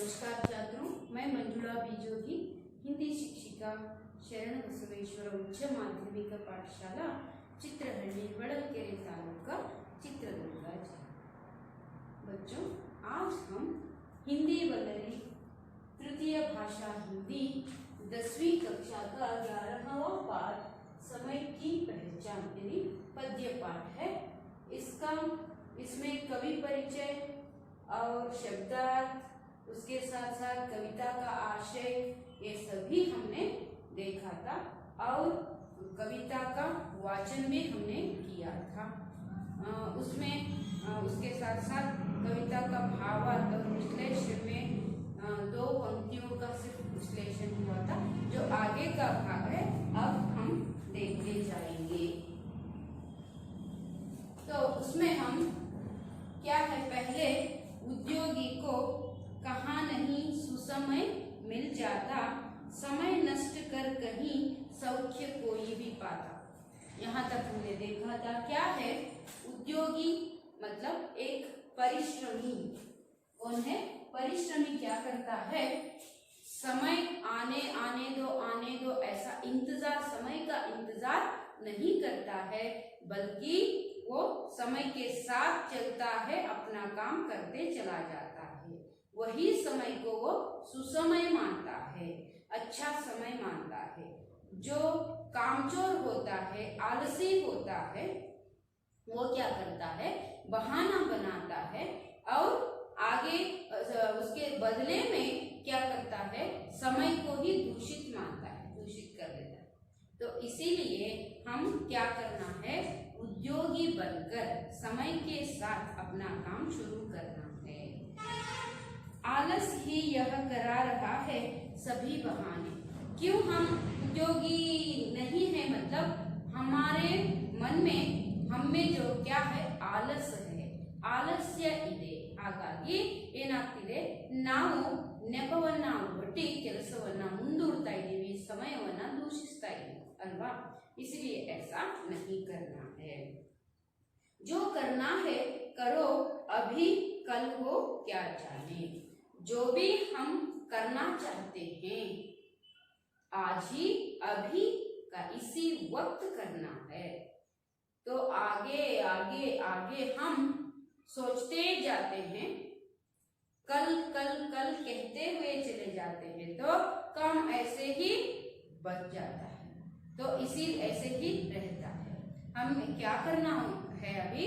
नमस्कार छात्रों, मैं मंजुला बीजोगी, हिंदी शिक्षिका, शरण बसवेश्वर उच्च माध्यमिक पाठशाला चित्रहಳ್ಳಿ वड़लकेरे तालुका चित्रदुर्ग। बच्चों, आज हम हिंदी वल्लरी तृतीय भाषा हिंदी 10वीं कक्षा का 11वां पाठ समय की पहचान यानी पद्य पाठ है। इसमें कवि परिचय और शब्दार्थ, उसके साथ साथ कविता का आशय, ये सभी हमने देखा था और कविता का वाचन भी हमने किया था। उसके साथ साथ कविता का भावार्थ और विश्लेषण में 2 पंक्तियों का सिर्फ विश्लेषण हुआ था। जो आगे का भाग है अब हम देखते जाएंगे। तो उसमें हम क्या है, पहले उद्योगी को कहाँ नहीं सुसमय मिल जाता, समय नष्ट कर कहीं सौख्य कोई भी पाता। यहाँ तक हमने देखा था। क्या है उद्योगी? मतलब एक परिश्रमी। कौन है? परिश्रमी। क्या करता है? समय आने दो ऐसा इंतजार, समय का इंतजार नहीं करता है, बल्कि वो समय के साथ चलता है, अपना काम करते चला जाता है। वही समय को वो सुसमय मानता है, अच्छा समय मानता है। जो कामचोर होता है, आलसी होता है, वो क्या करता है? बहाना बनाता है और आगे उसके बदले में क्या करता है? समय को ही दूषित मानता है, दूषित कर देता है। तो इसीलिए हम क्या करना है? उद्योगी बनकर समय के साथ अपना काम शुरू करना है। आलस ही यह करा रहा है सभी बहाने। क्यों हम उद्योगी नहीं है? मतलब हमारे मन में, हम में जो क्या है? आलस है। आलस्य ಇದೆ। ಹಾಗಾಗಿ ಏನಾಗ್ತಿದೆ, ನಾವು ನೆಪವನ್ನ ಒಡ್ಡಿ ಕೆಲಸವನ್ನ ಮುಂದೂಡ್ತಾ ಇದ್ದೀವಿ, ಸಮಯವನ್ನ ದೂಷಿಸ್ತಾ ಇದ್ದೀವಿ अल्वा। इसलिए ऐसा नहीं करना है। जो करना है करो, अभी कल हो क्या जाने। जो भी हम करना चाहते हैं आज ही, अभी का इसी वक्त करना है। तो आगे आगे आगे हम सोचते जाते हैं, कल कल कल कहते हुए चले जाते हैं, तो काम ऐसे ही बच जाता है। तो इसी ऐसे ही रहता है। हमें क्या करना है? अभी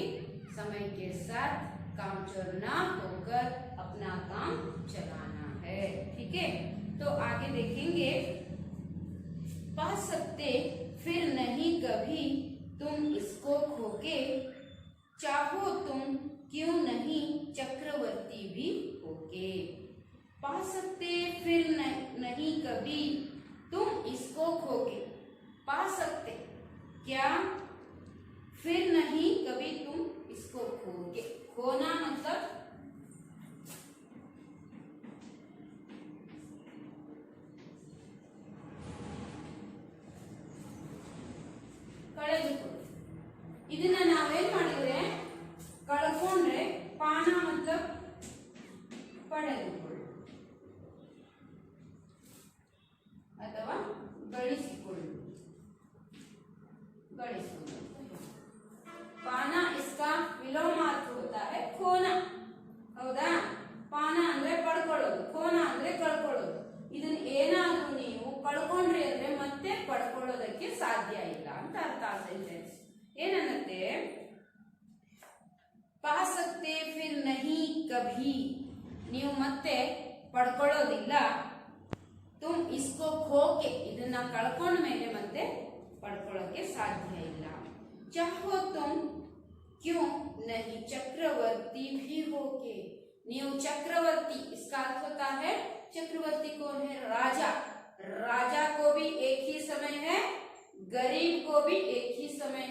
समय के साथ कामचोर ना होकर अपना काम चलाना है। ठीक है, तो आगे देखेंगे। पा सकते फिर नहीं कभी तुम इसको खोके, चाहो तुम क्यों नहीं चक्रवर्ती भी होके। पा सकते फिर नहीं कभी तुम इसको खोके। पा सकते क्या? फिर नहीं कभी तुम इसको खोगे। खोना मतलब ಕಳೆದುಕೊಳ್ಳು। ಇದನ್ನ ನಾವೇನ್ ಮಾಡಿದ್ರೆ ಕಳ್ಕೊಂಡ್ರೆ, ಪಾನ मतलब ಪಡೆದುಕೊಳ್ಳು ಅಥವಾ ಗಳಿಸಿಕೊಳ್ಳು, पाना इसका विलोमार्थ होता है खोना। ಹೌದಾ? ಪಾನ ಅಂದ್ರೆ ಪಡ್ಕೊಳ್ಳೋದು, ಖೋನ ಅಂದ್ರೆ ಕಳ್ಕೊಳ್ಳೋದು। ಇದನ್ನ ಏನಾದ್ರೂ ನೀವು ಕಳ್ಕೊಂಡ್ರಿ ಅಂದ್ರೆ ಮತ್ತೆ ಪಡ್ಕೊಳ್ಳೋದಕ್ಕೆ ಸಾಧ್ಯ ಇಲ್ಲ ಅಂತ ಅರ್ಥ ಆ ಸೆಂಟೆನ್ಸ್। ಏನನ್ನತ್ತೆ? ಪಾ ಸಕ್ತೆ ಫಿರ್ ನಹಿ ಕಭಿ, ನೀವು ಮತ್ತೆ ಪಡ್ಕೊಳ್ಳೋದಿಲ್ಲ। ತುಮ್ ಇಸ್ಕೋ ಖೋಕೆ, ಇದನ್ನ ಕಳ್ಕೊಂಡ ಮೇಲೆ ಮತ್ತೆ ಪಡ್ಕೊಳ್ಳೋಕೆ ಸಾಧ್ಯ ಇಲ್ಲ। चाहो तुम क्यों नहीं चक्रवर्ती भी होके, न्यू चक्रवर्ती, इसका अर्थ होता है चक्रवर्ती कौन है? राजा। राजा को भी एक ही समय है, गरीब को भी एक ही समय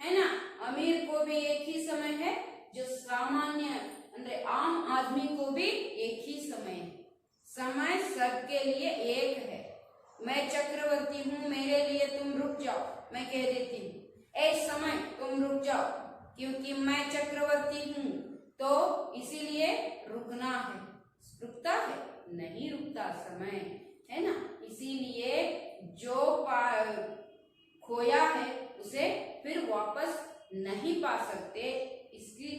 है ना? अमीर को भी एक ही समय है, जो सामान्य अंदर आम आदमी को भी एक ही समय है। समय सबके लिए एक है। मैं चक्रवर्ती हूँ, मेरे लिए तुम रुक जाओ, मैं कह देती हूँ ए समय तुम रुक जाओ, क्योंकि मैं चक्रवर्ती हूँ, तो इसीलिए रुकना है। रुकता है, नहीं रुकता समय, है ना। इसीलिए जो खोया है उसे फिर वापस नहीं पा सकते। इसकी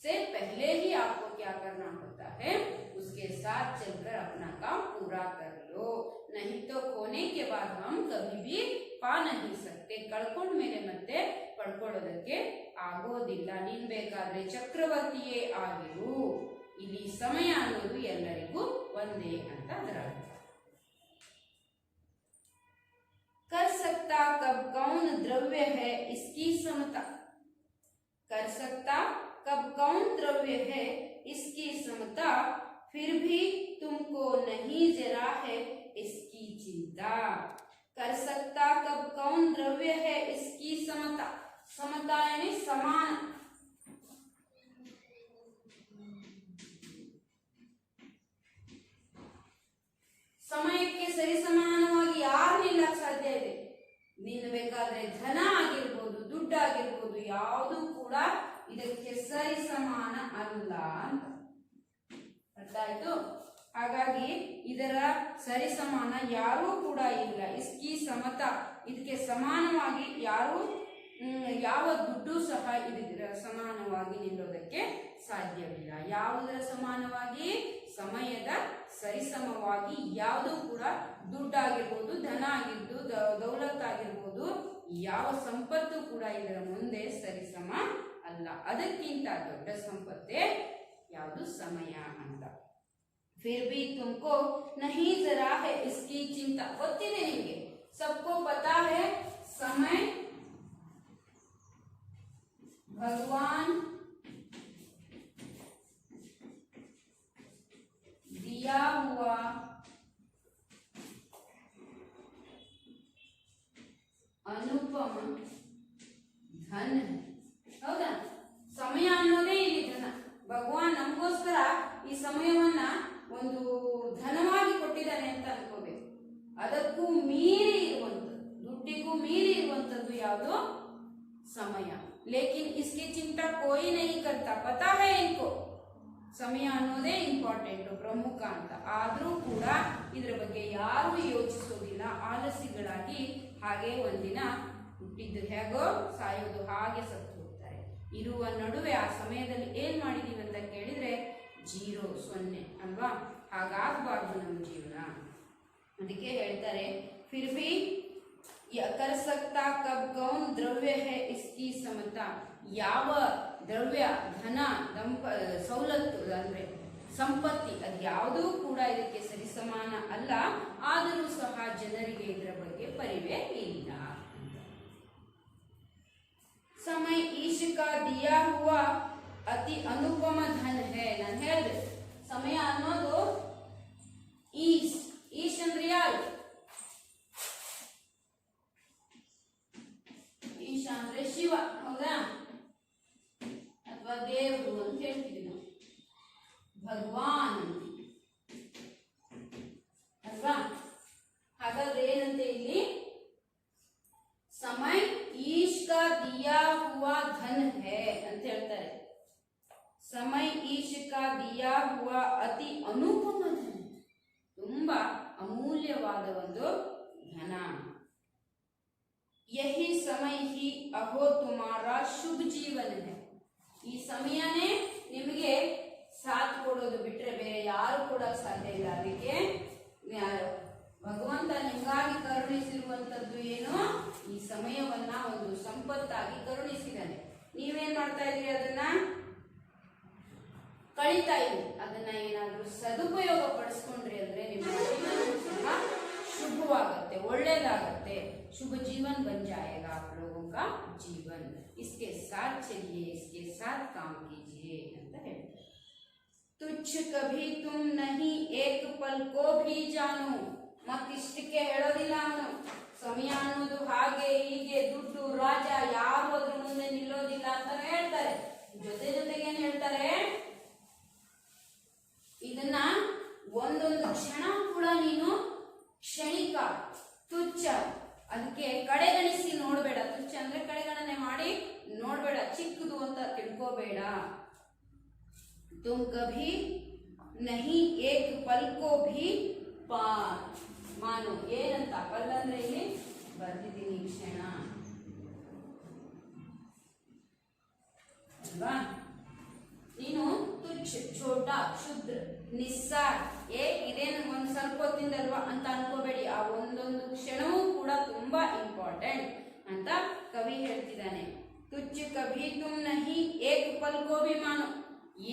से पहले ही आपको क्या करना होता है, उसके साथ चलकर अपना काम पूरा कर लो, नहीं तो खोने के बाद हम कभी भी पा नहीं सकते। ಕಳ್ಕೊಂಡ ಮೇಲೆ ಮತ್ತೆ ಪಡ್ಕೊಳ್ಳೋದಕ್ಕೆ ಆಗೋದಿಲ್ಲ. ನೀನ್ ಬೇಕಾದ್ರೆ ಚಕ್ರವರ್ತಿಯೇ ಆಗಿರು, ಇಲ್ಲಿ ಸಮಯ ಅನ್ನೋದು ಎಲ್ಲರಿಗೂ ಒಂದೇ ಅಂತ ಅದರ ಅರ್ಥ. कर सकता कब कौन द्रव्य है इसकी समता, कर सकता कब कौन द्रव्य है इसकी समता, फिर भी तुमको नहीं जरा है इसकी चिंता. कर सकता कब कौन द्रव्य है इसकी समता, समता यानी समान. ಸಮಯಕ್ಕೆ ಸರಿಸಮಾನವಾಗಿ ಯಾರು ನಿಲ್ಲಕ್ಕೆ ಸಾಧ್ಯ ಇದೆ? ನೀನು ಬೇಕಾದ್ರೆ ಧನ ಆಗಿರ್ಬೋದು, ದುಡ್ಡು ಆಗಿರ್ಬೋದು, ಯಾವುದು ಕೂಡ ಇದಕ್ಕೆ ಸರಿಸಮಾನ ಅಲ್ಲ ಅಂತ ಅರ್ಥ ಆಯ್ತು. ಹಾಗಾಗಿ ಇದರ ಸರಿಸಮಾನ ಯಾರೂ ಕೂಡ ಇಲ್ಲ. ಇಸ್ಕಿ ಸಮತ, ಇದಕ್ಕೆ ಸಮಾನವಾಗಿ ಯಾರು ಯಾವ ದುಡ್ಡು ಸಹ ಇದರ ಸಮಾನವಾಗಿ ನಿಲ್ಲೋದಕ್ಕೆ ಸಾಧ್ಯವಿಲ್ಲ. ಯಾವುದರ ಸಮಾನವಾಗಿ? ಸಮಯದ ಸರಿಸಮವಾಗಿ ಯಾವುದು ಕೂಡ ದುಡ್ಡಾಗಿರ್ಬೋದು, ಧನ ಆಗಿರ್ಬೋದು, ದೌಲತ್ತಾಗಿರ್ಬೋದು, ಯಾವ ಸಂಪತ್ತು ಕೂಡ ಇದರ ಮುಂದೆ ಸರಿಸಮ ಅಲ್ಲ. ಅದಕ್ಕಿಂತ ದೊಡ್ಡ ಸಂಪತ್ತೇ ಯಾವುದು? ಸಮಯ ಅಂತ. फिर भी तुमको नहीं जरा है इसकी चिंता, ಗೊತ್ತಿದೆ ನಿಮಗೆ, सबको पता है समय भगवान दिया हुआ ಅನುಪಮ ಧನ. ಹೌದಾ? ಸಮಯ ಅನ್ನೋದೇ ಇಲ್ಲಿ ಧನ. ಭಗವಾನ್ ನಮಗೋಸ್ಕರ ಈ ಸಮಯವನ್ನ ಒಂದು ಧನವಾಗಿ ಕೊಟ್ಟಿದ್ದಾನೆ ಅಂತ ಅನ್ಕೋಬೇಕು. ಅದಕ್ಕೂ ಮೀರಿ ಇರುವಂಥದ್ದು, ದುಡ್ಡಿಗೂ ಮೀರಿ ಇರುವಂಥದ್ದು ಯಾವುದು? ಸಮಯ. ಲೇಕಿನ್ ಇಸ್ಕಿ ಚಿಂತಾ ಕೋಯಿ ನಹೀ ಕರ್ತಾ, ಪತಾ ಹೈ ಇನ್ಕೋ ಸಮಯ ಅನ್ನೋದೇ ಇಂಪಾರ್ಟೆಂಟ್, ಪ್ರಮುಖ ಅಂತ. ಆದರೂ ಕೂಡ ಇದರ ಬಗ್ಗೆ ಯಾರು ಯೋಚಿಸೋದಿಲ್ಲ, ಆಲಸಿಗಳಾಗಿ ಹಾಗೆ ಒಂದಿನ ಹುಟ್ಟಿದ್ದು ಹೇಗೋ ಸಾಯೋದು ಹಾಗೆ ಸತ್ತು ಹೋಗ್ತಾರೆ. ಇರುವ ನಡುವೆ ಆ ಸಮಯದಲ್ಲಿ ಏನ್ ಮಾಡಿದೀವಿ ಅಂತ ಕೇಳಿದ್ರೆ 0 0 ಅಲ್ವಾ? ಹಾಗಾಗಬಾರ್ದು ನಮ್ಮ ಜೀವನ. ಅದಕ್ಕೆ ಹೇಳ್ತಾರೆ ಫಿರ್ ಭಿ कर सकता कब कौन द्रव्य है इसकी समता, ಯಾವ ದ್ರವ್ಯ, ಧನ, ಸವಲತ್ತು ಅಂದ್ರೆ ಸಂಪತ್ತಿ, ಅದು ಯಾವುದೂ ಕೂಡ ಇದಕ್ಕೆ ಸರಿಸಮಾನ ಅಲ್ಲ. ಆದರೂ ಸಹ ಜನರಿಗೆ ಇದರ ಬಗ್ಗೆ ಪರಿವೇ ಇಲ್ಲ. समय ईश का दिया हुआ अति अनुपम धन है. ನಾನು ಹೇಳಿದೆ ಸಮಯ ಅನ್ನೋದು ಈಶ್. ಈಶ್ ಅಂದ್ರೆ ಯಾರು? ಈಶ ಅಂದ್ರೆ ಶಿವ, ಹೌದಾ? ಅಥವಾ ದೇವರು ಅಂತ ಹೇಳ್ತೀವಿ ನಾವು, ಭಗವಾನ್ ಅಲ್ವಾ? ಹಾಗಾದ್ರೆ ಏನಂತೆ ಇಲ್ಲಿ? ಸಮಯ ಈಶ್ ಕಾ ದಿಯಾ ಹುವಾ ಧನ್ ಹೈ ಅಂತ ಹೇಳ್ತಾರೆ. ಸಮಯ ಈಶ್ ಕಾ ದಿಯಾ ಹುವಾ ಅತಿ ಅನುಪಮ ಧನ್, ತುಂಬಾ ಅಮೂಲ್ಯವಾದ ಒಂದು ಧನ. ಯಹಿ ಸಮಯ ಹಿ ಅಹೋ ತುಮಾರ ಶುಭ ಜೀವನ ಹೈ. ಈ ಸಮಯನೇ ನಿಮಗೆ ಸಾಥ್ ಕೊಡೋದು ಬಿಟ್ರೆ ಬೇರೆ ಯಾರು ಕೂಡ ಸಾಧ್ಯ ಇಲ್ಲ. ಅದಕ್ಕೆ ಭಗವಂತ ನಿಮಗಾಗಿ ಕರುಣಿಸಿರುವಂತದ್ದು ಏನು? ಈ ಸಮಯವನ್ನ ಒಂದು ಸಂಪತ್ತಾಗಿ ಕರುಣಿಸಿದ್ದಾನೆ. ನೀವೇನ್ ಮಾಡ್ತಾ ಇದ್ರಿ? ಅದನ್ನ ಕಳೀತಾ ಇದ್ರಿ. ಅದನ್ನ ಏನಾದ್ರೂ ಸದುಪಯೋಗ ಪಡಿಸ್ಕೊಂಡ್ರಿ ಅಂದ್ರೆ ನಿಮ್ಮ ಜೀವನ ಸಹ ಶುಭವಾಗತ್ತೆ, ಒಳ್ಳೇದಾಗತ್ತೆ. शुभ जीवन बन जाएगा आप लोगों का जीवन. इसके साथ चलिए, इसके साथ काम कीजिए ಅಂತ ಹೇಳ್ತಾರೆ. तुच्छ कभी तुम नहीं एक पल को भी जानो. ಮತ್ತಿಷ್ಟಕ್ಕೆ ಹೇಳೋದಿಲ್ಲ ಅವನು. ಸಮಯ ಅನ್ನೋದು ಹಾಗೆ ಹೀಗೆ ದುಡ್ಡು ರಾಜ ಯಾರು ಅದ್ರ ಮುಂದೆ ನಿಲ್ಲೋದಿಲ್ಲ ಅಂತ ಹೇಳ್ತಾರೆ. ಜೊತೆಗೆ ಏನ್ ಹೇಳ್ತಾರೆ? ಇದನ್ನ ಒಂದೊಂದು ಕ್ಷಣ ಕೂಡ ನೀನು ಕ್ಷಣಿಕ, ತುಚ್ಛ, ಅದಕ್ಕೆ ಕಡೆಗಣಿಸಿ ನೋಡ್ಬೇಡ. ತುಚ್ಛ ಅಂದ್ರೆ ಕಡೆಗಣನೆ ಮಾಡಿ ನೋಡ್ಬೇಡ, ಚಿಕ್ಕದು ಅಂತ ತಿಳ್ಕೋಬೇಡ. ತುಮ್ ಕಭಿ नहीं एक पल को भी मानो. ಏನಂತ ಪಲ್ ಅಂದ್ರೆ ಇಲ್ಲಿ ಬರ್ದಿದ್ದೀನಿ ಕ್ಷಣ ಅಲ್ವಾ. ನೀನು ತುಚ್ಛ, ಛೋಟ, ಕ್ಷುದ್ರ, ನಿಸ್ಸಾರ್ ಇದೇನು ಒಂದು ಸ್ವಲ್ಪ ಹೊತ್ತಿಂದಲ್ವಾ ಅಂತ ಅನ್ಕೋಬೇಡಿ. ಆ ಒಂದೊಂದು ಕ್ಷಣವೂ ಕೂಡ ತುಂಬಾ ಇಂಪಾರ್ಟೆಂಟ್ ಅಂತ ಕವಿ ಹೇಳ್ತಿದ್ದಾನೆ. ತುಚ್ಛ ಕಭಿ ತುಮ್ ನಹಿ ಏಕ್ ಪಲ್ ಕೋ ಭಿ ಮಾನೋ,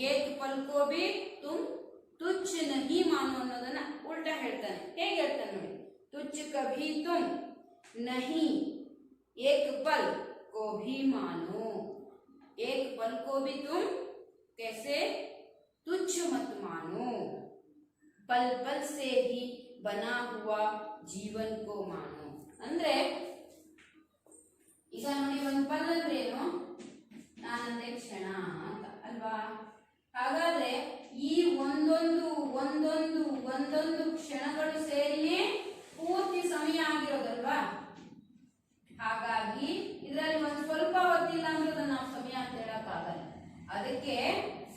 ಏಕ್ ಪಲ್ ಕೋ ಭಿ ತುಮ್ ತುಚ್ಛ ನಹಿ ಮಾನೋ ಅನ್ನೋದನ್ನ ಉಲ್ಟಾ ಹೇಳ್ತಾನೆ. ಹೇಗೆ ಹೇಳ್ತಾನೆ ನೋಡಿ. ತುಚ್ಛ ಕಭಿ ತುಮ್ ನಹಿ ಏಕ್ ಪಲ್ ಕೋ ಭಿ ಮಾನೋ, एक पल को भी तुम कैसे तुच्छ मत मानो, पल पल से ही बना हुआ जीवन को मानो. ಅಂದ್ರೆ ಈಗ ನೋಡಿ ಒಂದು ಪಲ್ ಅಂದ್ರೆ ಏನು, ನಾನಂದ್ರೆ ಕ್ಷಣ ಅಂತ ಅಲ್ವಾ. ಹಾಗಾದ್ರೆ ಈ ಒಂದೊಂದು ಒಂದೊಂದು ಒಂದೊಂದು ಕ್ಷಣಗಳು ಸೇರಿಯೇ ಪೂರ್ತಿ ಸಮಯ ಆಗಿರೋದಲ್ವಾ. ಹಾಗಾಗಿ ಇದರಲ್ಲಿ ಒಂದು ಸ್ವಲ್ಪ ಹೊತ್ತಿಲ್ಲ ಅಂದ್ರೆ ನಾವು ಸಮಯ ಅಂತ ಹೇಳಕ್ಕಾಗಲ್ಲ. ಅದಕ್ಕೆ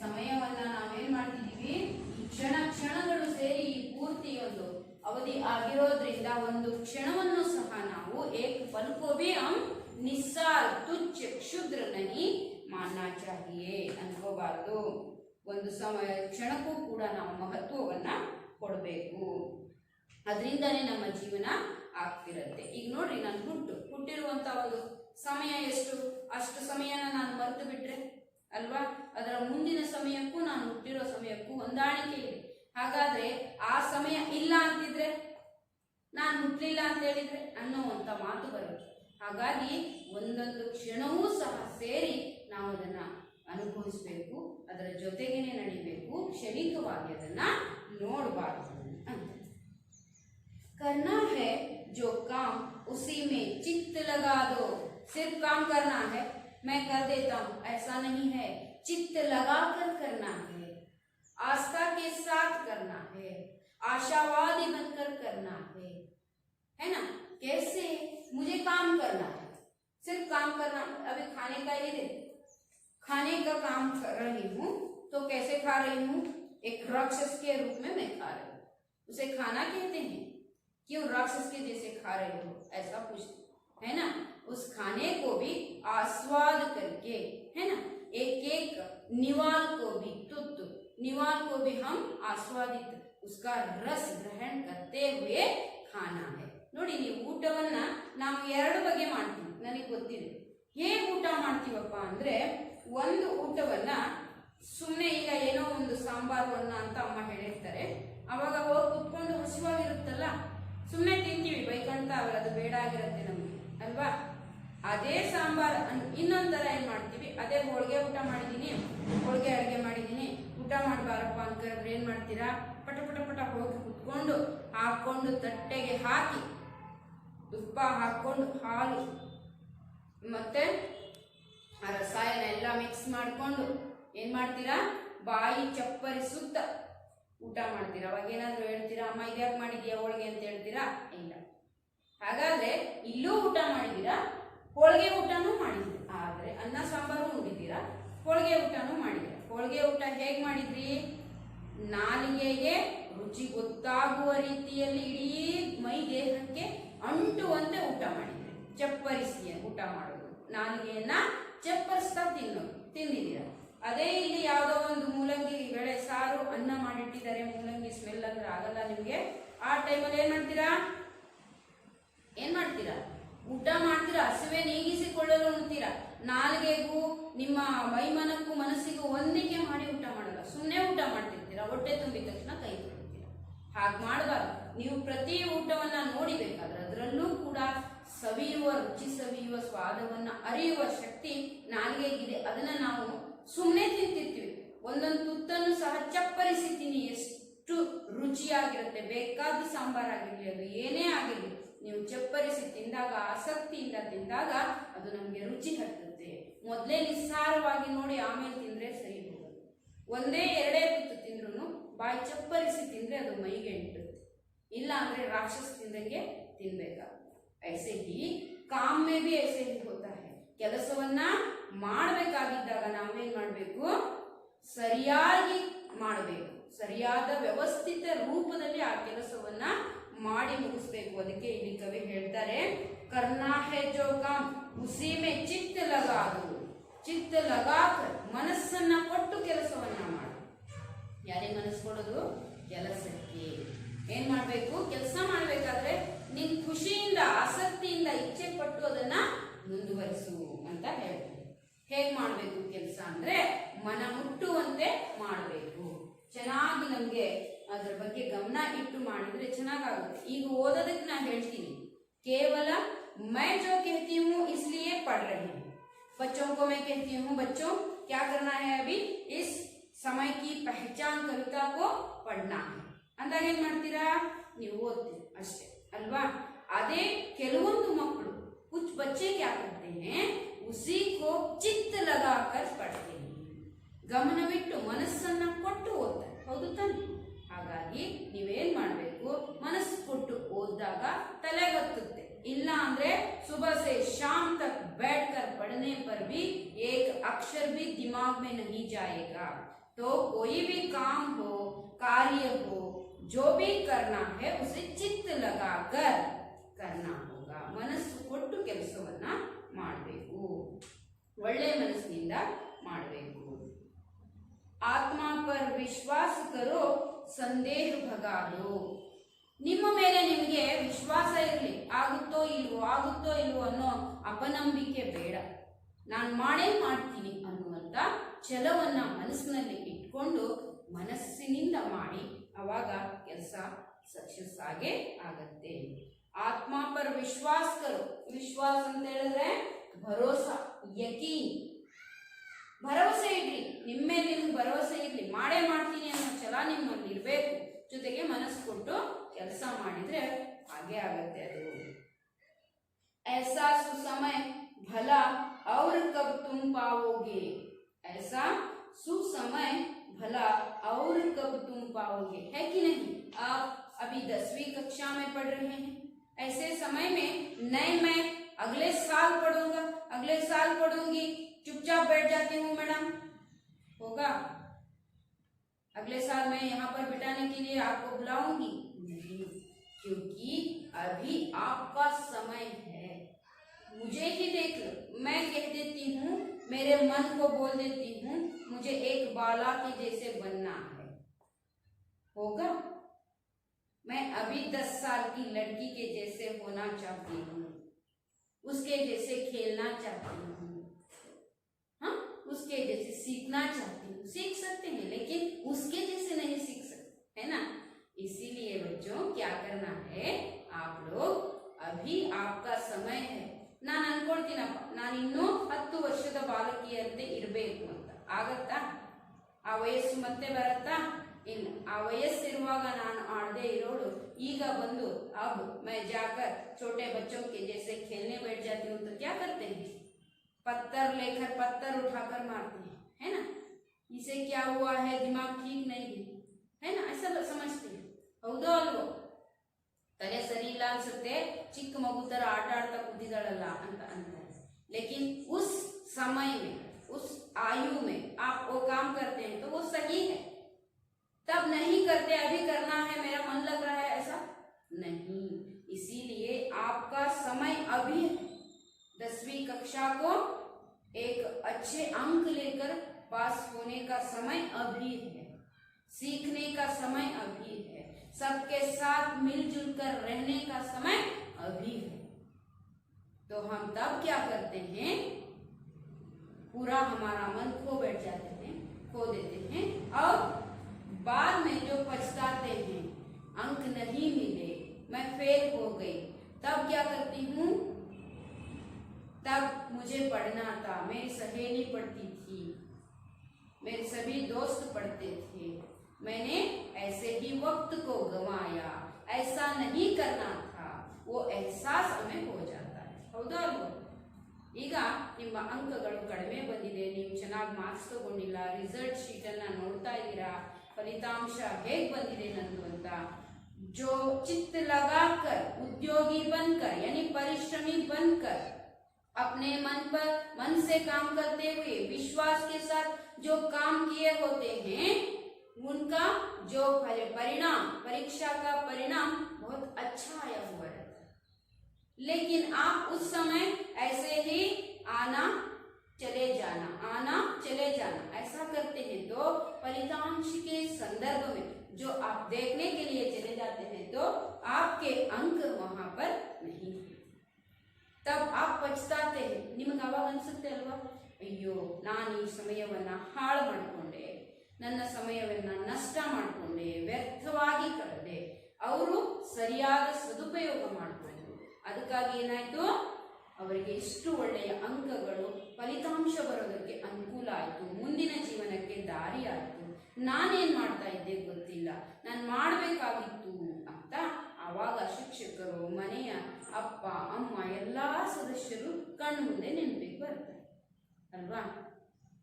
ಸಮಯವನ್ನ ನಾವೇನ್ ಮಾಡ್ತಿದೀವಿ, ಈ ಕ್ಷಣಗಳು ಸೇರಿ ಈ ಪೂರ್ತಿ ಒಂದು ಅವಧಿ ಆಗಿರೋದ್ರಿಂದ ಒಂದು ಕ್ಷಣವನ್ನು ಸಹ ನಾವು ಏಕ್ ಪಲ್ ಕೋ ಭಿ ಹಮ್ ನಿಸ್ಸಾರ್ ತುಚ್ಛ ಕ್ಷುದ್ರ ನಹಿ ಮಾನನಾ ಚಾಹಿಯೇ ಅನ್ಕೋಬಾರ್ದು. ಒಂದು ಕ್ಷಣಕ್ಕೂ ಕೂಡ ನಾವು ಮಹತ್ವವನ್ನ ಕೊಡಬೇಕು. ಅದರಿಂದನೇ ನಮ್ಮ ಜೀವನ ಆಗ್ತಿರತ್ತೆ. ಈಗ ನೋಡ್ರಿ, ನಾನು ಹುಟ್ಟಿರುವಂತ ಒಂದು ಸಮಯ ಎಷ್ಟು, ಅಷ್ಟು ಸಮಯನ ನಾನು ಮರೆತು ಬಿಟ್ರೆ ಅಲ್ವಾ, ಅದರ ಮುಂದಿನ ಸಮಯಕ್ಕೂ ನಾನು ಹುಟ್ಟಿರೋ ಸಮಯಕ್ಕೂ ಹೊಂದಾಣಿಕೆ ಇದೆ. ಹಾಗಾದ್ರೆ ಆ ಸಮಯ ಇಲ್ಲ ಅಂತಿದ್ರೆ, ನಾನು ಹುಟ್ಟಲಿಲ್ಲ ಅಂತ ಹೇಳಿದ್ರೆ ಅನ್ನೋವಂಥ ಮಾತು ಬರುತ್ತೆ. ಹಾಗಾಗಿ ಒಂದೊಂದು ಕ್ಷಣವೂ ಸಹ ಸೇರಿ ನಾವು ಅದನ್ನ ಅನುಭವಿಸ್ಬೇಕು, ಅದರ ಜೊತೆಗೇನೆ ನಡಿಬೇಕು, ಕ್ಷಣಿಕವಾಗಿ ಅದನ್ನ ನೋಡಬಾರ್ದು ಅಂತ. करना है जो काम उसी में चित्त लगा दो. सिर्फ काम करना है, मैं कर देता हूँ, ऐसा नहीं है. चित्त लगा कर करना है, आस्था के साथ करना है, आशावादी बनकर करना है ना. कैसे? मुझे काम करना है, सिर्फ काम करना. अभी खाने का ये खाने का काम कर रही हूँ, तो कैसे खा रही हूँ? एक राक्षस के रूप में मैं खा रही हूँ. उसे खाना कहते हैं. क्यों राक्षस के जैसे खा रहे हो, ऐसा पूछते है ना. उस खाने को भी आस्वाद करके, है ना, एक एक निवाल को भी, तुत्तु निवाल को भी हम आस्वादित उसका रस ग्रहण करते हुए खाना है. ನೋಡಿ, ನೀವು ಊಟವನ್ನ ನಾವು ಎರಡು ಬಗೆ ಮಾಡ್ತೀವಿ, ನನಗೆ ಗೊತ್ತಿದೆ. ಹೇಗೆ ಊಟ ಮಾಡ್ತೀವಪ್ಪ ಅಂದ್ರೆ, ಒಂದು ಊಟವನ್ನ ಸುಮ್ಮನೆ ಈಗ ಏನೋ ಒಂದು ಸಾಂಬಾರವನ್ನ ಅಂತ ಅಮ್ಮ ಹೇಳಿರ್ತಾರೆ, ಅವಾಗ ಹೋಗಿ ಕುತ್ಕೊಂಡು ಹಸಿವಾಗಿರುತ್ತಲ್ಲ, ಸುಮ್ಮನೆ ತಿಂತೀವಿ, ಬೈಕಂತ ಅದು ಬೇಡ ಆಗಿರುತ್ತೆ ನಮ್ಗೆ ಅಲ್ವಾ. ಅದೇ ಸಾಂಬಾರ್ ಇನ್ನೊಂಥರ ಏನ್ ಮಾಡ್ತೀವಿ, ಅದೇ ಹೋಳಿಗೆ ಊಟ ಮಾಡಿದೀನಿ, ಹೋಳಿಗೆ ಅಡುಗೆ ಮಾಡಿದೀನಿ, ಊಟ ಮಾಡಬಾರಪ್ಪ ಅಂತ ಹೇಳಿದ್ರೆ ಏನ್ ಮಾಡ್ತೀರಾ, ಪಟ ಪಟ ಪಟ ಹೋಗಿ ಕುತ್ಕೊಂಡು ಹಾಕೊಂಡು ತಟ್ಟೆಗೆ ಹಾಕಿ ತುಪ್ಪ ಹಾಕೊಂಡು ಹಾಲು ಮತ್ತೆ ಆ ರಸಾಯನ ಎಲ್ಲ ಮಿಕ್ಸ್ ಮಾಡಿಕೊಂಡು ಏನ್ ಮಾಡ್ತೀರಾ, ಬಾಯಿ ಚಪ್ಪರಿಸುತ್ತ ಊಟ ಮಾಡ್ತೀರಾ. ಅವಾಗ ಏನಾದ್ರು ಹೇಳ್ತೀರಾ, ಅಮ್ಮ ಇದ್ಯಾಕೆ ಮಾಡಿದ್ಯಾ ಹೋಳಿಗೆ ಅಂತ ಹೇಳ್ತೀರಾ? ಇಲ್ಲ. ಹಾಗಾದ್ರೆ ಇಲ್ಲೂ ಊಟ ಮಾಡಿದೀರಾ, ಹೋಳಿಗೆ ಊಟನೂ ಮಾಡಿದ್ರಿ. ಆದ್ರೆ ಅನ್ನ ಸಾಂಬಾರು ಉಂಡಿದ್ದೀರಾ, ಹೋಳಿಗೆ ಊಟನೂ ಮಾಡಿದ್ದೀರಾ. ಹೋಳಿಗೆ ಊಟ ಹೇಗ್ ಮಾಡಿದ್ರಿ? ನಾಲಿಗೆಗೆ ರುಚಿ ಗೊತ್ತಾಗುವ ರೀತಿಯಲ್ಲಿ ಇಡೀ ಮೈ ದೇಹಕ್ಕೆ ಅಂಟುವಂತೆ ಊಟ ಮಾಡಿದ್ರಿ. ಚಪ್ಪರಿಸಿ ಊಟ ಮಾಡೋದು, ನಾಲಿಗೆಯನ್ನ ಚಪ್ಪರಿಸ್ತಾ ತಿಂದಿದ್ದೀರಾ. ಅದೇ ಇಲ್ಲಿ ಯಾವುದೋ ಒಂದು ಮೂಲಂಗಿ ಬೇಳೆ ಸಾರು ಅನ್ನ ಮಾಡಿಟ್ಟಿದ್ದಾರೆ, ಮೂಲಂಗಿ ಸ್ಮೆಲ್ ಅಂದ್ರೆ ಆಗಲ್ಲ ನಿಮ್ಗೆ. ಆ ಟೈಮಲ್ಲಿ ಏನ್ ಮಾಡ್ತೀರಾ, ಊಟ ಮಾಡ್ತೀರಾ, ಹಸಿವೆ ನೀಗಿಸಿಕೊಳ್ಳಲು ಉಣ್ತೀರಾ. ನಾಲಿಗೆಗೂ ನಿಮ್ಮ ಮೈಮನಕ್ಕೂ ಮನಸ್ಸಿಗೂ ಹೊಂದಿಕೆ ಮಾಡಿ ಊಟ ಮಾಡಲ್ಲ, ಸುಮ್ಮನೆ ಊಟ ಮಾಡ್ತಿರ್ತೀರಾ. ಹೊಟ್ಟೆ ತುಂಬಿದ ತಕ್ಷಣ ಕೈ ತೊಳಿತೀರಾ. ಹಾಗೆ ಮಾಡಬಾರ್ದು. ನೀವು ಪ್ರತಿ ಊಟವನ್ನ ನೋಡಿಬೇಕಾದ್ರೆ ಅದರಲ್ಲೂ ಕೂಡ ಸವಿಯುವ ರುಚಿ, ಸವಿಯುವ ಸ್ವಾದವನ್ನ ಅರಿಯುವ ಶಕ್ತಿ ನಾಲಿಗೆಗಿದೆ. ಅದನ್ನ ನಾವು ಸುಮ್ಮನೆ ತಿಂತಿರ್ತೀವಿ. ಒಂದೊಂದು ತುತ್ತನ್ನು ಸಹ ಚಪ್ಪರಿಸಿ ತಿನ್ನಿ, ಎಷ್ಟು ರುಚಿಯಾಗಿರುತ್ತೆ. ಬೇಕಾದ ಸಾಂಬಾರಾಗಿರ್ಲಿ, ಅದು ಏನೇ ಆಗಿರ್ಲಿ, ನೀವು ಚಪ್ಪರಿಸಿ ತಿಂದಾಗ, ಆಸಕ್ತಿಯಿಂದ ತಿಂದಾಗ ಅದು ನಮಗೆ ರುಚಿ ಹತ್ತುತ್ತೆ. ಮೊದಲೇ ನಿಸ್ಸಾರವಾಗಿ ನೋಡಿ ಆಮೇಲೆ ತಿಂದ್ರೆ ಸರಿ ಹೋಗುತ್ತೆ. ಒಂದೇ ಎರಡೇ ತುತ್ತು ತಿಂದ್ರು ಬಾಯಿ ಚಪ್ಪರಿಸಿ ತಿಂದ್ರೆ ಅದು ಮೈಗೆ ಎಂಟುತ್ತೆ. ಇಲ್ಲ ಅಂದ್ರೆ ರಾಕ್ಷಸ ತಿಂದಂಗೆ ತಿನ್ಬೇಕಾಗುತ್ತೆ. ऐसे ही काम में भी ऐसे ही होता है. ಕೆಲಸವನ್ನ ಮಾಡಬೇಕಾಗಿದ್ದಾಗ ನಾವೇನ್ ಮಾಡಬೇಕು, ಸರಿಯಾಗಿ ಮಾಡಬೇಕು, ಸರಿಯಾದ ವ್ಯವಸ್ಥಿತ ರೂಪದಲ್ಲಿ ಆ ಕೆಲಸವನ್ನ ಮಾಡಿ ಮುಗಿಸ್ಬೇಕು. ಅದಕ್ಕೆ ಇಲ್ಲಿ ಕವಿ ಹೇಳ್ತಾರೆ, ಕರ್ನಾ ಹೇ ಜೋ ಕಾಮ್ ಉಸಿ ಮೇ ಚಿತ್ತ ಲಗಾ ದೋ, ಚಿತ್ತ ಲಗಾಕರ್, ಮನಸ್ಸನ್ನ ಕೊಟ್ಟು ಕೆಲಸವನ್ನ ಮಾಡು. ಯಾರಿಗೆ ಮನಸ್ಸು ಕೊಡೋದು? ಕೆಲಸಕ್ಕೆ. ಏನ್ ಮಾಡ್ಬೇಕು? ಕೆಲಸ ಮಾಡ್ಬೇಕಾದ್ರೆ ನೀನ್ ಖುಷಿಯಿಂದ, ಆಸಕ್ತಿಯಿಂದ, ಇಚ್ಛೆ ಪಟ್ಟು ಅದನ್ನ ಮುಂದುವರಿಸು ಅಂತ ಹೇಳ್ತಾರೆ. ಹೇಗ್ ಮಾಡ್ಬೇಕು ಕೆಲಸ ಅಂದ್ರೆ ಮನ ಮುಟ್ಟುವಂತೆ ಮಾಡಬೇಕು. ಚೆನ್ನಾಗಿ ನಮ್ಗೆ ಅದ್ರ ಬಗ್ಗೆ ಗಮನ ಇಟ್ಟು ಮಾಡಿದ್ರೆ ಚೆನ್ನಾಗಾಗುತ್ತೆ. ಈಗ ಓದೋದಕ್ಕೆ ನಾ ಹೇಳ್ತೀನಿ, ಕೇವಲ मैं जो कहती हूँ इसलिए पढ़ रहे हैं। बच्चों को मैं कहती हूँ, बच्चों क्या करना है, अभी इस समय की पहचान कविता को पढ़ना है ಅಂದಾಗ ಏನ್ ಮಾಡ್ತೀರಾ? ನೀವು ಓದ್ತೀರಿ ಅಷ್ಟೇ ಅಲ್ವಾ? ಅದೇ ಕೆಲವೊಂದು ಮಕ್ಕಳು, कुछ बच्चे क्या करते हैं, उसी को चित्त लगाकर पढ़ते हैं, ಗಮನವಿಟ್ಟು ಮನಸ್ಸನ್ನ ಕೊಟ್ಟು ಓದ್ತಾರೆ. ಹೌದು ತಾನೆ? ಹಾಗಾಗಿ ನೀವೇನ್ ಮಾಡ್ಬೇಕು, ಮನಸ್ಸು ಕೊಟ್ಟು ಓದಿದಾಗ ತಲೆಗೊತ್ತುತ್ತೆ. ಇಲ್ಲ ಅಂದ್ರೆ सुबह से शाम तक बैठकर पढ़ने पर भी एक अक्षर भी दिमाग में नहीं जाएगा। तो कोई भी काम हो, कार्य हो, जो भी करना है उसे चित्त लगाकर करना होगा। ಮನಸ್ಸು ಕೊಟ್ಟು ಕೆಲಸವನ್ನ ಮಾಡಬೇಕು, ಒಳ್ಳೆ ಮನಸ್ಸಿನಿಂದ ಮಾಡಬೇಕು. ಆತ್ಮ ಪರ್ ವಿಶ್ವಾಸ ಕರೋ ಸಂದೇಹ ಭಗಾ ದೋ. ನಿಮ್ಮ ಮೇಲೆ ನಿಮಗೆ ವಿಶ್ವಾಸ ಇರಲಿ, ಆಗುತ್ತೋ ಇಲ್ವೋ ಅನ್ನೋ ಅಪನಂಬಿಕೆ ಬೇಡ. ನಾನು ಮಾಡೇ ಮಾಡ್ತೀನಿ ಅನ್ನುವಂತ ಛಲವನ್ನ ಮನಸ್ಸಿನಲ್ಲಿ ಇಟ್ಕೊಂಡು ಮನಸ್ಸಿನಿಂದ ಮಾಡಿ, ಅವಾಗ ಕೆಲಸ ಸಕ್ಸಸ್ ಆಗೇ ಆಗತ್ತೆ. ಆತ್ಮ ಪರ್ ವಿಶ್ವಾಸ ಕರೋ. ವಿಶ್ವಾಸ ಅಂತ ಹೇಳಿದ್ರೆ ಭರೋಸಾ, ಯಕೀನ್, ಭರವಸೆ ಇಡ್ರಿ. ನಿಮ್ಮೇಲೆ ನಿಮ್ಗೆ ಭರವಸೆ ಇರ್ಲಿ, ಮಾಡೇ ಮಾಡ್ತೀನಿ ಅನ್ನೋ ಛಲ ನಿಮ್ಮಲ್ಲಿ ಇರಬೇಕು. ಜೊತೆಗೆ ಮನಸ್ಸು ಕೊಟ್ಟು ಕೆಲಸ ಮಾಡಿದ್ರೆ ಹಾಗೆ ಆಗತ್ತೆ ಅದು. ऐसा सुसमय भला और कब तुम पाओगे, ऐसा सुसमय भला और कब तुम पाओगे, है कि नहीं? आप अभी 10वीं कक्षा में पढ़ रहे हैं, ऐसे समय में नहीं मैं अगले साल पढ़ूंगा, अगले साल पढ़ूंगी, चुपचाप बैठ जाती हूँ मैडम, होगा? अगले साल मैं यहाँ पर बिठाने के लिए आपको बुलाऊंगी नहीं, क्योंकि अभी आपका समय है। मुझे ही देख लो, मैं कह देती हूँ, मेरे मन को बोल देती हूँ, मुझे एक बाला के जैसे बनना है, होगा? मैं अभी 10 साल की लड़की के जैसे होना चाहती हूँ, उसके जैसे खेलना चाहती हूँ, हाँ, उसके जैसे सीखना चाहती हूँ। सीख सकते हैं लेकिन उसके जैसे नहीं सीख सकते, है ना? इसीलिए बच्चों क्या करना है, आप लोग अभी आपका समय है. ನಾನು ಅನ್ಕೊಳ್ತೀನಪ್ಪ, ನಾನು ಇನ್ನೂ 10 ವರ್ಷದ ಬಾಲಕಿಯಂತೆ ಇರಬೇಕು ಅಂತ. ಆಗತ್ತಾ? ಆ ವಯಸ್ಸು ಮತ್ತೆ ಬರುತ್ತಾ? ಇಲ್ಲ. ಆ ವಯಸ್ಸಿರುವಾಗ ನಾನು ಆಡದೆ ಇರೋಳು ಈಗ ಬಂದು अब मैं जाकर छोटे बच्चों के जैसे खेलने बैठ जाती हूँ तो क्या करते हैं? पत्थर लेकर पत्थर उठाकर मारते हैं, है ना? इसे क्या हुआ है, दिमाग ठीक नहीं है ना, ऐसा समझते हैं. ಹೌದೋ ಅಲ್ವೋ? ತಲೆ ಸರಿ ಇಲ್ಲ ಅನ್ಸುತ್ತೆ, ಚಿಕ್ಕ ಮಗು ತರ ಆಟ ಆಡ್ತಾ ಕೂತಿದ್ದಾಳಲ್ಲ ಅಂತ ಅಂತಾರೆ. लेकिन उस समय में, उस आयु में आप वो काम करते हैं तो वो सही है. तब नहीं करते, अभी करना है, मेरा मन लग रहा है, ऐसा नहीं. इसीलिए आपका समय अभी है. 10वीं कक्षा को एक अच्छे अंक लेकर पास होने का समय अभी है, सीखने का समय अभी है, सबके साथ मिलजुल कर रहने का समय अभी है. तो हम तब क्या करते हैं, पूरा हमारा मन खो बैठ जाते हैं, खो देते हैं, और बाद में जो पछताते हैं, अंक नहीं मिले, मैं फेल हो गई, तब क्या करती हूँ, तब मुझे पढ़ना था, मेरी सहेली पढ़ती थी, मेरे सभी दोस्त पढ़ते थे, मैंने ऐसे ही वक्त को गंवाया, ऐसा नहीं करना था, वो एहसास हमें हो जाता है. ಹೌದಾ ಅಲ್ವಾ? ಈಗ ನಿಮ್ಮ ಅಂಕಗಳು ಕಡಿಮೆ ಬಂದಿದೆ, ನೀವು ಚೆನ್ನಾಗಿ ಮಾರ್ಕ್ಸ್ ತಗೊಂಡಿಲ್ಲ, ರಿಸಲ್ಟ್ ಶೀಟ್ ಅನ್ನ ನೋಡ್ತಾ ಇದ್ದೀರಾ, ಫಲಿತಾಂಶ ಹೇಗ್ ಬಂದಿದೆ ನಂದು ಅಂತ. जो चित्त लगाकर उद्योगी बनकर यानी परिश्रमी बनकर अपने मन से काम करते हुए विश्वास के साथ जो काम किए होते हैं उनका जो परिणाम, परीक्षा का परिणाम बहुत अच्छा आया हुआ रहता है। लेकिन आप उस समय ऐसे ही आना चले जाना ऐसा करते हैं तो फलितांश के संदर्भ में जो आप देखने के लिए चले जाते हैं तो आपके अंक वहां पर नहीं होते, तब आप पछताते हैं। ನಿಮಗೆ ಅವಾಗ ಅನ್ಸುತ್ತೆ ಅಲ್ವಾ, ಅಯ್ಯೋ ನಾನು ಈ ಸಮಯವನ್ನ ಹಾಳು ಮಾಡಿಕೊಂಡೆ, ನನ್ನ ಸಮಯವನ್ನ ನಷ್ಟ ಮಾಡಿಕೊಂಡೆ, ವ್ಯರ್ಥವಾಗಿ ಕಳೆದೆ, ಅವರು ಸರಿಯಾದ ಸದುಪಯೋಗ ಮಾಡಿಕೊಂಡ್ರು, ಅದಕ್ಕಾಗಿ ಏನಾಯ್ತು ಅವರಿಗೆ ಇಷ್ಟು ಒಳ್ಳೆಯ ಅಂಕಗಳು ಫಲಿತಾಂಶ ಬರೋದಕ್ಕೆ ಅನುಕೂಲ ಆಯಿತು, ಮುಂದಿನ ಜೀವನಕ್ಕೆ ದಾರಿ ಆಯಿತು, ನಾನೇನ್ ಮಾಡ್ತಾ ಇದ್ದೆ ಗೊತ್ತಿಲ್ಲ, ನಾನು ಮಾಡಬೇಕಾಗಿತ್ತು ಅಂತ ಆವಾಗ ಶಿಕ್ಷಕರು, ಮನೆಯ ಅಪ್ಪ ಅಮ್ಮ ಎಲ್ಲಾ ಸದಸ್ಯರು ಕಣ್ಣು ಮುಂದೆ ನೆನಪಿಗೆ ಬರ್ತಾರೆ ಅಲ್ವಾ.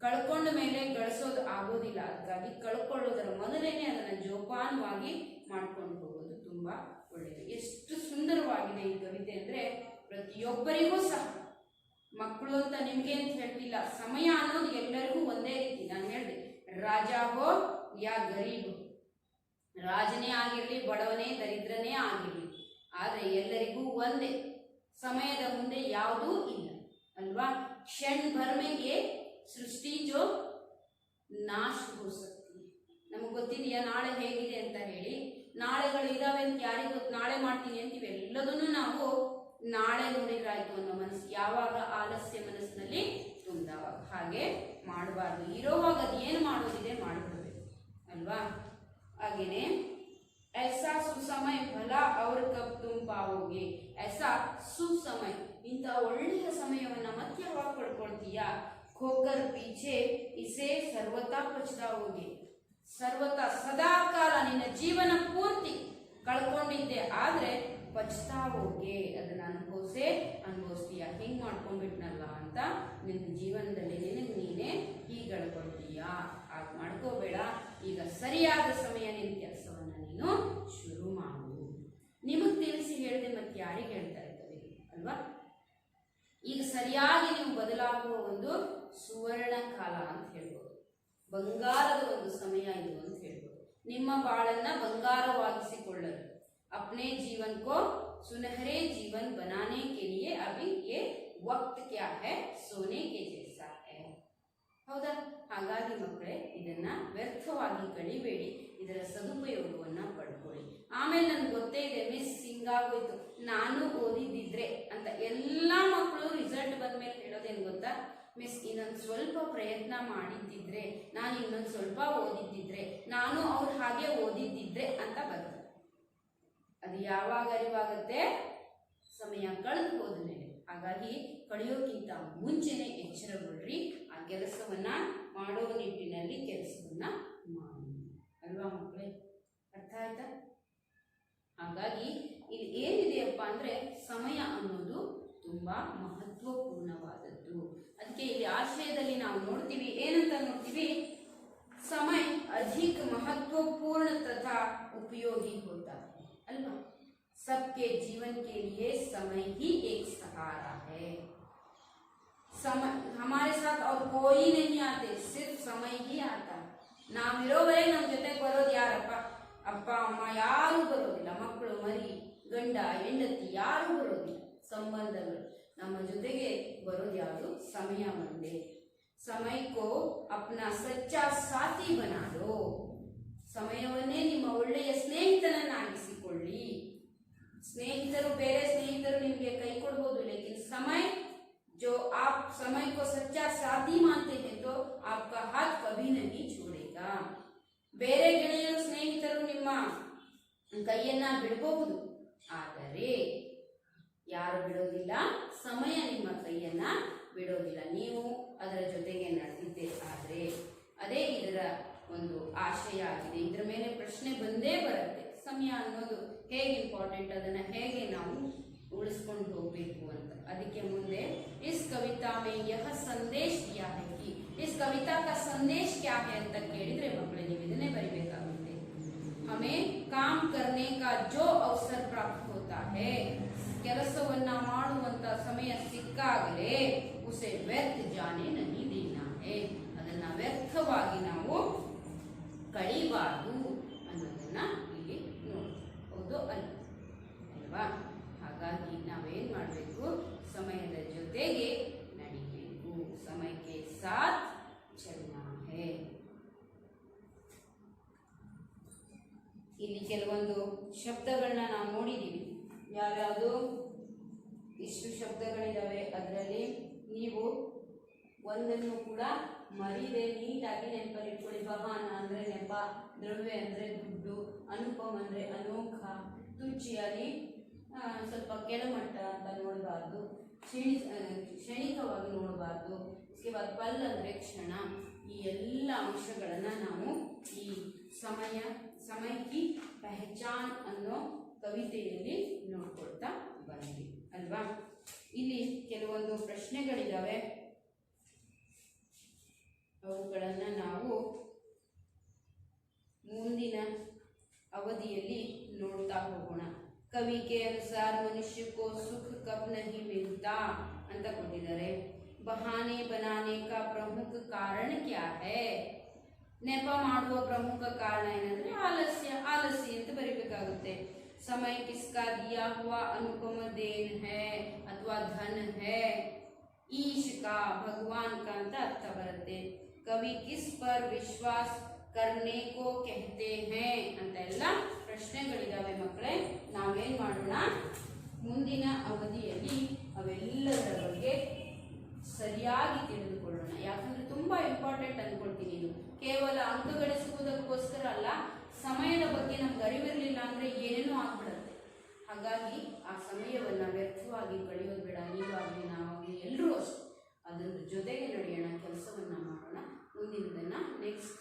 ಕಳ್ಕೊಂಡ ಮೇಲೆ ಗಳಿಸೋದು ಆಗೋದಿಲ್ಲ, ಅದಕ್ಕಾಗಿ ಕಳ್ಕೊಳ್ಳೋದರ ಮೊದಲೇನೆ ಅದನ್ನ ಜೋಪಾನವಾಗಿ ಮಾಡ್ಕೊಂಡು ಹೋಗೋದು ತುಂಬಾ ಒಳ್ಳೆಯದು. ಎಷ್ಟು ಸುಂದರವಾಗಿದೆ ಈ ಕವಿತೆ ಅಂದ್ರೆ ಪ್ರತಿಯೊಬ್ಬರಿಗೂ ಸಹ, ಮಕ್ಕಳು ಅಂತ ನಿಮ್ಗೆ ಅಂತ ಹೇಳ್ತಿಲ್ಲ, ಸಮಯ ಅನ್ನೋದು ಎಲ್ಲರಿಗೂ ಒಂದೇ ರೀತಿ. ನಾನು ಹೇಳಿದೆ ರಾಜ ಹೋ ಯಾ ಗರೀಬ್, ರಾಜನೇ ಆಗಿರ್ಲಿ ಬಡವನೇ ದರಿದ್ರನೇ ಆಗಿರ್ಲಿ, ಆದ್ರೆ ಎಲ್ಲರಿಗೂ ಒಂದೇ, ಸಮಯದ ಮುಂದೆ ಯಾವುದೂ ಇಲ್ಲ ಅಲ್ವಾ. ಕ್ಷಣ ಭರ್ में ये ಸೃಷ್ಟಿ ಜೋ ನಾಶ ಹೋ ಸಕ್ತಿ. ನಮಗೆ ಗೊತ್ತಿದೆಯಾ ನಾಳೆ ಹೇಗಿದೆ ಅಂತ ಹೇಳಿ? ನಾಳೆಗಳು ಇದಾವೆ ಅಂತ ಯಾರಿಗೂ ಗೊತ್ತು, ನಾಳೆ ಮಾಡ್ತೀನಿ ಅಂತೀವಿ, ಎಲ್ಲದನ್ನು ನಾವು ನಾಳೆ ನೋಡಿದ್ರಾಯ್ತು ಅನ್ನೋ ಮನಸ್ಸು ಯಾವಾಗ ಆಲಸ್ಯ ಮನಸ್ಸಿನಲ್ಲಿ ತುಂಬಿದವಾಗ. ಹಾಗೆ ಮಾಡಬಾರ್ದು, ಇರೋವಾಗ ಅದೇನು ಮಾಡೋದಿದೆ ಮಾಡಿಬಿಡ್ಬೇಕು ಅಲ್ವಾ. ಹಾಗೇನೆ ऐसा सुसमय भला और कब तुम पाओगे, ऐसा सुसमय, ಇಂಥ ಒಳ್ಳೆಯ ಸಮಯವನ್ನ ಮತ್ತೆ ಯಾವಾಗ ಪಡ್ಕೊಳ್ತೀಯಾ? ಖೋಕರ್ ಪೀಛೆ ಇಸೆ ಸರ್ವತಾ ಪಚ್ತಾವೋಗೆ, ಸರ್ವತಾ ಸದಾ ಕಾಲ ನಿನ್ನ ಜೀವನ ಪೂರ್ತಿ ಕಳ್ಕೊಂಡಿದ್ದೆ, ಆದ್ರೆ ಪಚ್ತಾವೋಗೆ, ಅದನ್ನ ಅನುಭವಿಸ್ತೀಯ. ಹಿಂಗ್ ಮಾಡ್ಕೊಂಡ್ಬಿಟ್ನಲ್ಲ ಅಂತ ನಿನ್ನ ಜೀವನದಲ್ಲಿ ನಿನಗೆ ನೀನೇ ಹೀಗಳ್ಕೊಳ್ತೀಯಾ. ಆಗ ಮಾಡ್ಕೋಬೇಡ, ಈಗ ಸರಿಯಾದ ಸಮಯ ನಿನ್ನ ಕೆಲಸವನ್ನ ನೀನು ಶುರು ಮಾಡು. ನಿಮಗ್ ತಿಳಿಸಿ ಹೇಳಿದೆ ಮತ್ತೆ ಯಾರಿಗೆ ಹೇಳ್ತಾ ಇರ್ತವೆ ಅಲ್ವಾ. ಈಗ ಸರಿಯಾಗಿ ನೀವು ಬದಲಾಗುವ ಒಂದು ಸುವರ್ಣ ಕಾಲ ಅಂತ ಹೇಳ್ಬೋದು, ಬಂಗಾರದ ಒಂದು ಸಮಯ ಇದು ಅಂತ ಹೇಳ್ಬೋದು. ನಿಮ್ಮ ಬಾಳನ್ನ ಬಂಗಾರವಾಗಿಸಿಕೊಳ್ಳಲು, अपने जीवन को सुनहरे जीवन बनाने के लिए अभी ये वक्त क्या है, सोने के जैसा है. ಹೌದಾ? ಹಾಗಾಗಿ ಮಕ್ಕಳೇ ಇದನ್ನ ವ್ಯರ್ಥವಾಗಿ ಕಳಿಬೇಡಿ, ಇದರ ಸದುಪಯೋಗವನ್ನ ಪಡ್ಕೊಳ್ಳಿ. ಆಮೇಲೆ ನನ್ಗೆ ಗೊತ್ತೇ ಇದೆ ಮಿಸ್ ಹಿಂಗಾಗೋಯ್ತು, ನಾನು ಓದಿದ್ದಿದ್ರೆ ಅಂತ ಎಲ್ಲಾ ಮಕ್ಕಳು ರಿಸಲ್ಟ್ ಬಂದ್ಮೇಲೆ ಹೇಳೋದೇನು ಗೊತ್ತಾ? ಮಿಸ್ ಇನ್ನೊಂದು ಸ್ವಲ್ಪ ಪ್ರಯತ್ನ ಮಾಡಿದ್ದಿದ್ರೆ, ನಾನು ಇನ್ನೊಂದು ಸ್ವಲ್ಪ ಓದಿದ್ದಿದ್ರೆ, ನಾನು ಅವ್ರು ಹಾಗೆ ಓದಿದ್ದಿದ್ರೆ ಅಂತ ಬರ್ತದೆ. ಅದು ಯಾವಾಗ ಅರಿವಾಗುತ್ತೆ? ಸಮಯ ಕಳೆದು ಹೋದ್ಮೇಲೆ. ಹಾಗಾಗಿ ಕಳೆಯೋಕ್ಕಿಂತ ಮುಂಚೆನೆ ಎಚ್ಚರಗೊಳ್ರಿ, ಆ ಕೆಲಸವನ್ನ ಮಾಡೋ ನಿಟ್ಟಿನಲ್ಲಿ ಕೆಲಸವನ್ನ ಮಾಡಿ ಅಲ್ವಾ ಮಕ್ಕಳೇ. ಅರ್ಥ ಆಯ್ತಾ? ಹಾಗಾಗಿ ಇಲ್ಲಿ ಏನಿದೆಯಪ್ಪ ಅಂದ್ರೆ ಸಮಯ ಅನ್ನೋದು ತುಂಬಾ ಮಹತ್ವಪೂರ್ಣವಾದದ್ದು. ಅದಕ್ಕೆ ಇಲ್ಲಿ ಆಶಯದಲ್ಲಿ ನಾವು ನೋಡ್ತೀವಿ, ಏನಂತ ನೋಡ್ತೀವಿ? ಸಮಯ ಅಧಿಕ ಮಹತ್ವಪೂರ್ಣ ತಥಾ ಉಪಯೋಗಿ ಹೋತಾ है अल्वा. सबके जीवन के लिए समय ही एक सहारा है. समय हमारे साथ और कोई नहीं आते, सिर्फ समय ही आता. ನಾವಿರೋವರೆಗೆ ನಮ್ಮ ಜೊತೆಗೆ ಬರೋದು ಯಾರಪ್ಪ? ಅಪ್ಪ ಅಮ್ಮ ಯಾರು ಬರೋದಿಲ್ಲ, ಮಕ್ಕಳು ಮರಿ ಗಂಡ ಹೆಂಡತಿ ಯಾರು ಬರೋದಿಲ್ಲ. ಸಂಬಂಧಗಳು ನಮ್ಮ ಜೊತೆಗೆ ಬರೋದು ಯಾವುದು? ಸಮಯ ಒಂದೇ. ಸಮಯಕ್ಕೋ ಅಪ್ನ ಸಚ್ಚಾ ಸಾಥಿ ಬನಾದೋ, ಸಮಯವನ್ನೇ ನಿಮ್ಮ ಒಳ್ಳೆಯ ಸ್ನೇಹಿತನನ್ನಾಗಿಸಿಕೊಳ್ಳಿ. ಸ್ನೇಹಿತರು ಬೇರೆ ಸ್ನೇಹಿತರು ನಿಮಗೆ ಕೈ ಕೊಡ್ಬೋದು, ಲೇಕಿನ್ ಸಮಯ जो आप समय को सच्चा साथी मानते हैं तो आपका हाथ कभी नहीं छोड़ेगा. ಬೇರೆ ಗೆಳೆಯರು ಸ್ನೇಹಿತರು ನಿಮ್ಮ ಕೈಯನ್ನ ಬಿಡಬಹುದು, ಆದರೆ ಯಾರು ಬಿಡೋದಿಲ್ಲ? ಸಮಯ ನಿಮ್ಮ ಕೈಯನ್ನ ಬಿಡೋದಿಲ್ಲ. ನೀವು ಅದರ ಜೊತೆಗೆ ನಡೆದಿದ್ದೆ ಆದ್ರೆ ಅದೇ ಇದರ ಒಂದು ಆಶಯ ಆಗಿದೆ. ಇದರ ಮೇಲೆ ಪ್ರಶ್ನೆ ಬಂದೇ ಬರುತ್ತೆ, ಸಮಯ ಅನ್ನೋದು ಹೇಗೆ ಇಂಪಾರ್ಟೆಂಟ್, ಅದನ್ನ ಹೇಗೆ ನಾವು ಉಳಿಸ್ಕೊಂಡು ಹೋಗ್ಬೇಕು ಅಂತ. ಅದಕ್ಕೆ ಮುಂದೆ इस कविता में यह संदेश दिया है कि इस कविता का संदेश क्या है ಅಂತ ಕೇಳಿದ್ರೆ ಮಕ್ಕಳೇ ನೀವು ಇದನ್ನೇ ಬರಿಬೇಕಾಗುತ್ತೆ. हमें काम करने का जो अवसर प्राप्त होता है, ಕೆಲಸವನ್ನ ಮಾಡುವಂತ ಸಮಯ ಸಿಕ್ಕಾಗಲೇ ಉಸೆ ವ್ಯರ್ಥ ಜಾನೆ ನಹಿ ದೇನಾ ಹೈ, ಅದನ್ನ ವ್ಯರ್ಥವಾಗಿ ನಾವು ಕಳಿಬಾರ್ದು ಅನ್ನೋದನ್ನ ಇಲ್ಲಿ ನೋಡಿ. ಹೌದು ಅಲ್ವಾ? ಹಾಗಾಗಿ ನಾವೇನ್ ಮಾಡಬೇಕು, ಸಮಯದ ಜೊತೆಗೆ ನಡಿಬೇಕು. ಸಮಯಕ್ಕೆ ಸಾಥ್ ಚಲನಾ ಹೈ. ಇಲ್ಲಿ ಕೆಲವೊಂದು ಶಬ್ದಗಳನ್ನ ನಾವು ನೋಡಿದೀವಿ. ಯಾವ್ಯಾವುದು? ಇಷ್ಟು ಶಬ್ದಗಳಿದಾವೆ. ಅದರಲ್ಲಿ ನೀವು ಒಂದನ್ನು ಕೂಡ ಮರಿದೆ ನೀಟಾಗಿ ನೆನಪಲ್ಲಿಟ್ಕೊಳ್ಳಿ. ಬಹಾನ ಅಂದ್ರೆ ನೆಪ, ದ್ರವ್ಯ ಅಂದ್ರೆ ದುಡ್ಡು, ಅನುಪಮ್ ಅಂದ್ರೆ ಅನೋಖ, ತುಚ್ಚಿಯಾಗಿ ಸ್ವಲ್ಪ ಕೆಳಮಟ್ಟ ಅಂತ ನೋಡಬಾರ್ದು, ಕ್ಷಣಿಕವಾಗಿ ನೋಡಬಾರ್ದು. इसके बाद ಪಲ್ ಅಂದ್ರೆ ಕ್ಷಣ. ಈ ಎಲ್ಲ ಅಂಶಗಳನ್ನ ನಾವು ಈ ಸಮಯ ಕಿ ಪಹಚಾನ್ ಅನ್ನೋ ಕವಿತೆಯಲ್ಲಿ ನೋಡ್ಕೊಳ್ತಾ ಬಂದ್ವಿ ಅಲ್ವಾ? ಇಲ್ಲಿ ಕೆಲವೊಂದು ಪ್ರಶ್ನೆಗಳಿದಾವೆ, ಅವುಗಳನ್ನ ನಾವು ಮುಂದಿನ ಅವಧಿಯಲ್ಲಿ ನೋಡ್ತಾ ಹೋಗೋಣ. कवि के अनुसार मनुष्य को सुख कब नहीं मिलता ಅಂತ ಕೊಟ್ಟಿದ್ದಾರೆ. ಬಹಾನೆ बनाने का प्रमुख कारण क्या है? ನೆಪ ಮಾಡುವ ಪ್ರಮುಖ ಕಾರಣ ಏನಂದ್ರೆ ಆಲಸ್ಯ ಅಂತ ಬರೀಬೇಕಾಗುತ್ತೆ. समय किसका दिया हुआ अनुपम देन है ಅಥವಾ धन है? ईश का, भगवान का ಅಂತ ಅರ್ಥ ಬರುತ್ತೆ. कवि किस पर विश्वास करने को कहते हैं ಅಂತ ಎಲ್ಲ ಪ್ರಶ್ನೆಗಳಿದಾವೆ ಮಕ್ಕಳೇ. ನಾವೇನ್ ಮಾಡೋಣ, ಮುಂದಿನ ಅವಧಿಯಲ್ಲಿ ಅವೆಲ್ಲದರ ಬಗ್ಗೆ ಸರಿಯಾಗಿ ತಿಳಿದುಕೊಳ್ಳೋಣ. ಯಾಕಂದ್ರೆ ತುಂಬಾ ಇಂಪಾರ್ಟೆಂಟ್ ಅನ್ಕೊಳ್ತೀನಿ. ಇದು ಕೇವಲ ಅಂಕ ಗಳಿಸುವುದಕ್ಕೋಸ್ಕರ ಅಲ್ಲ, ಸಮಯದ ಬಗ್ಗೆ ನಮ್ಗೆ ಅರಿವಿರಲಿಲ್ಲ ಅಂದ್ರೆ ಏನೇನೋ ಆಗ್ಬಿಡುತ್ತೆ. ಹಾಗಾಗಿ ಆ ಸಮಯವನ್ನ ವ್ಯರ್ಥವಾಗಿ ಕಳೆಯೋದು ಬೇಡ. ನೀವಾಗಲಿ ನಾವಾಗಲಿ ಎಲ್ಲರೂ ಅಷ್ಟೇ ಅದರ ಜೊತೆಗೆ ನಡೆಯೋಣ, ಕೆಲಸವನ್ನ ಮಾಡೋಣ. ಮುಂದಿನದನ್ನ ನೆಕ್ಸ್ಟ್